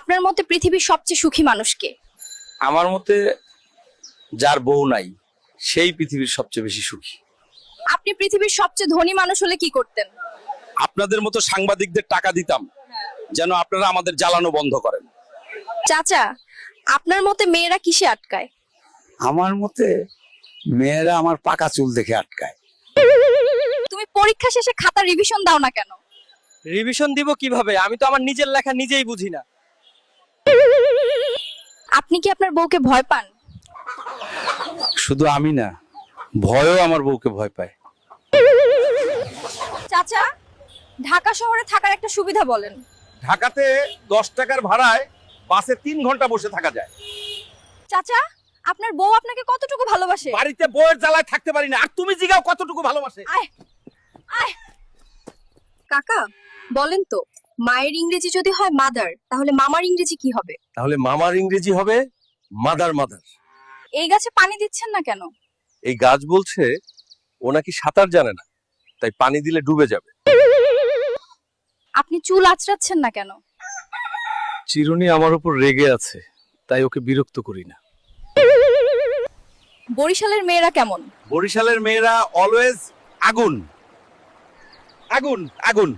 আপনার মতে পৃথিবীর সবচেয়ে সুখী মানুষ কে? আমার মতে যার বউ নাই সেই পৃথিবীর সবচেয়ে বেশি সুখী। আপনি পৃথিবীর সবচেয়ে ধনী মানুষ হলে কি করতেন? আপনাদের মতো সাংবাদিকদের টাকা দিতাম যেন আপনারা আমাদের জ্বালানো বন্ধ করেন। চাচা, আপনার মতে মেয়েরা কিসে আটকায়? আমার মতে মেয়েরা আমার পাকা চুল দেখে আটকায়। তুমি পরীক্ষা শেষে খাতা রিভিশন দাও না কেন? রিভিশন দিব কিভাবে? আমি তো আমার নিজের লেখা নিজেই বুঝি না। আপনি কি আপনার বউকে ভয় পান? শুধু আমি না, ভয়ও আমার বউকে ভয় পায়। চাচা, ঢাকা শহরে থাকার একটা সুবিধা বলেন। ঢাকাতে 10 টাকার ভাড়ায় বাসে 3 ঘন্টা বসে থাকা যায়। চাচা, আপনার বউ আপনাকে কতটুকু ভালোবাসে? বাড়িতে বউয়ের জ্বালায় থাকতে পারি না, আর তুমি জিগাও কতটুকু ভালোবাসে। আয় আয়। কাকা, বলেন তো, মায়ের ইংরেজি যদি হয় মাদার, তাহলে মামার ইংরেজি কি হবে? তাহলে মামার ইংরেজি হবে মাদার মাদার। এই গাছে পানি দিচ্ছেন না কেন? এই গাছ বলছে ও নাকি সাঁতার জানে না, তাই পানি দিলে ডুবে যাবে। আপনি চুল আঁচড়াচ্ছেন না কেন? চিরুনি আমার উপর রেগে আছে, তাই ওকে বিরক্ত করি না। বরিশালের মেয়েরা কেমন? বরিশালের মেয়েরা অলওয়েজ আগুন আগুন আগুন।